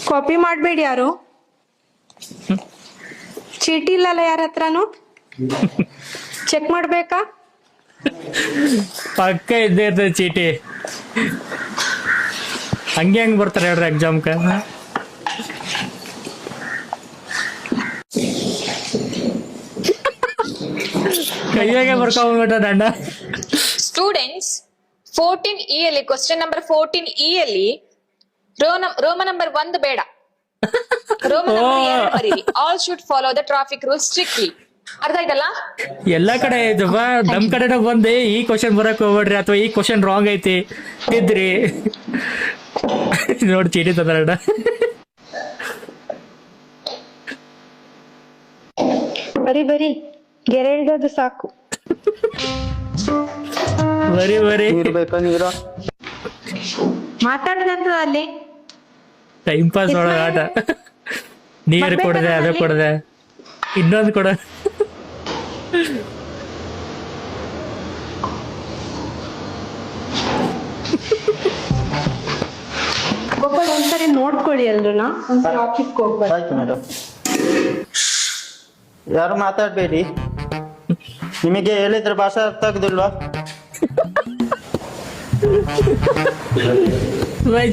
Copy ಮಾಡ್ಬೇಡಿ ಯಾರು. ಚೀಟಿ ಇಲ್ಲಲ್ಲ ಯಾರ ಹತ್ರನು. ಚೆಕ್ ಮಾಡ್ಬೇಕಾ? ಪಕ್ಕ ಇದ್ದೇ ಇರ್ತದೆ ಚೀಟಿ. ಹಂಗೆ ಹೆಂಗ್ ಬರ್ತಾರೆ ಹೇಳ್ರಿ ಎಕ್ಸಾಮ್ಕ? ಕೈಯಾಗೆ ಬರ್ಕೊಂಡ್ಬಿಟ್ಟ ದಂಡ. ಸ್ಟೂಡೆಂಟ್ಸ್ 14E ಅಲ್ಲಿ ಕ್ವಶನ್ ನಂಬರ್ 14E ಅಲ್ಲಿ ರೋಮ ನಂಬರ್ 1 ಬೇಡ, ರೋಮ ನಂಬರ್ 2 ಬರೀರಿ. All should follow the traffic rules strictly. ಅರ್ಥ ಆಯ್ತಲ್ಲ? ಎಲ್ಲಾ ಕಡೆ ಐತಪ್ಪ, ನಮ್ ಕಡೆನ ಬಂದೆ ಈ ಕ್ವಶನ್ ಬರಕ್ ಹೋಗ್ಬೇಡ್ರಿ ಅಥವಾ ಈ ಕ್ವಶನ್ ರಾಂಗ್ ಐತಿ ಇದ್ರಿ ನೋಡಿ ಚೀಟಿ ತಂದ್ರಣ್ಣ. ಬರಿ ಬರಿ ಗೆರೆ ಹಿಡಿಯೋದು ಸಾಕು. ಬರೀ ಬರೀ ಮಾತಾಡಿದಂತ ಅಲ್ಲಿ ಟೈಮ್ ಪಾಸ್ ಒಳಗ ಆಟ. ನೀರು ಕೊಡದೆ, ಅದು ಕೊಡದೆ, ಇನ್ನೊಂದು ಕೊಡ. ಒಬ್ಬ ಒಂದ್ಸರಿ ನೋಡ್ಕೊಳ್ಳಿ ಎಲ್ರುನ. ಒಂದ್ಸರಿ ಆಫೀಸ್ಗೆ ಹೋಗ್ಬಾರ್ದು. ಆಯ್ತು ಮೇಡಮ್. ಯಾರು ಮಾತಾಡ್ಬೇಡಿ. ನಿಮಗೆ ಹೇಳಿದ್ರೆ ಭಾಷೆ ಅರ್ಥ ಆಗುದಿಲ್ವಾ?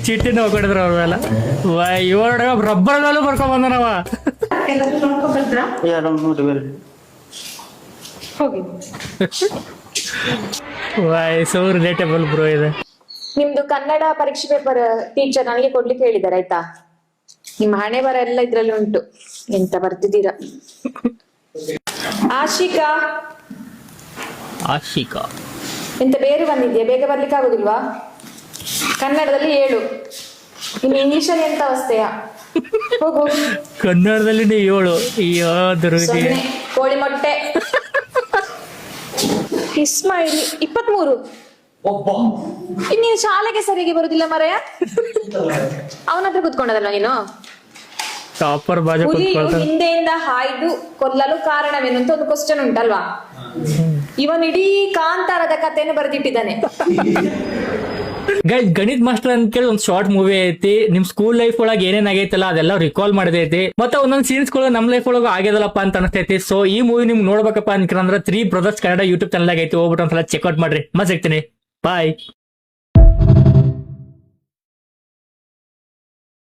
ಚೀಟಿನ ಹೋಗಿಡಿದ್ರ ಅವ್ರಲ್ಲ. ಇವಾಗ ರಬ್ಬರ್ ಮೇಲೂ ಬರ್ಕೊಂಡ್ ಬಂದ ನಾವ. ಎಲ್ಲರೂ ನೋಡ್ಕೊಂಡ್ ಬಂದ್ರಾ? ಯಾರು ನೋಡಿ ಬರ್ರಿ. ಹೋಗಿ. ಸೊ ರಿಲೇಟಬಲ್ ಬ್ರೋ ಇದೆ. ನಿಮ್ದು ಕನ್ನಡ ಪರೀಕ್ಷೆ ಪೇಪರ್ ಟೀಚರ್ ನನಗೆ ಕೊಡ್ಲಿಕ್ಕೆ ಹೇಳಿದ್ದಾರೆ, ಆಯ್ತಾ? ನಿಮ್ಮ ಹಣೆ ಬರ ಎಲ್ಲ ಇದ್ರಲ್ಲಿ ಉಂಟು, ಎಂತ ಬರ್ತಿದ್ದೀರಾ. ಆಶಿಕಾ ಆಶಿಕಾ ಎಂತ ಬೇರೆ ಬಂದಿದ್ಯಾ? ಬೇಗ ಬರ್ಲಿಕ್ಕೆ ಆಗುದಿಲ್ವಾ? ಕನ್ನಡದಲ್ಲಿ 7, ಇನ್ನು ಇಂಗ್ಲಿಷಲ್ಲಿ ಎಂತ ಅವಸ್ಥೆಯ? ಹೋಗು. ಕನ್ನಡದಲ್ಲಿ 7 0 ಕೋಳಿ ಮೊಟ್ಟೆ. ಇಸ್ಮಾಯಿಲಿ 23. ನೀನು ಶಾಲೆಗೆ ಸರಿಯಾಗಿ ಬರುದಿಲ್ಲ ಮರೆಯ. ಅವನ ಹತ್ರ ಕುತ್ಕೊಂಡದಲ್ಲ ನೀನು. ಟಾಪರ್ ಬಾಜು ಹುಲಿಯು ಹಿಂದೆಯಿಂದ ಹಾಯ್ದು ಕೊಲ್ಲಲು ಕಾರಣವೇನು ಅಂತ ಒಂದು ಕ್ವಶನ್ ಉಂಟಲ್ವಾ? ಇವನ್ ಇಡೀ ಕಾಂತಾರದ ಕಥೆಯನ್ನು ಬರೆದಿಟ್ಟಿದ್ದಾನೆ. ಗೈಸ್, ಗಣಿತ್ ಮಾಸ್ಟರ್ ಅಂತ ಕೇಳಿ ಒಂದ್ ಶಾರ್ಟ್ ಮೂವಿ ಐತಿ. ನಿಮ್ ಸ್ಕೂಲ್ ಲೈಫ್ ಒಳಗೆ ಏನೇನ್ ಆಗೈತಲ್ಲ ಅದೆಲ್ಲ ರಿಕಾಲ್ ಮಾಡದೈತಿ. ಮತ್ತೆ ಒಂದೊಂದ್ ಸೀನ್ಸ್ ಗಳು ನಮ್ ಲೈಫ್ ಒಳಗ ಆಗ್ಯದಲ್ಲಪ್ಪ ಅಂತ ಅನಿಸ್ತೈತಿ. ಸೊ ಈ ಮೂವಿ ನಿಮ್ಗೆ ನೋಡ್ಬೇಕಪ್ಪ ಅನ್ಕೊಂಡ್ರೆ 3 ಬ್ರದರ್ಸ್ ಕನ್ನಡ ಯೂಟ್ಯೂಬ್ ಚಾನಲ್ ಆಗೈತಿ, ಹೋಗ್ಬಿಟ್ಟು ಒಂದ್ಸಲ ಚೆಕ್ಔಟ್ ಮಾಡ್ರಿ. ಮಸ್ತ್ ಸಿಗ್ತೀನಿ. ಬಾಯ್.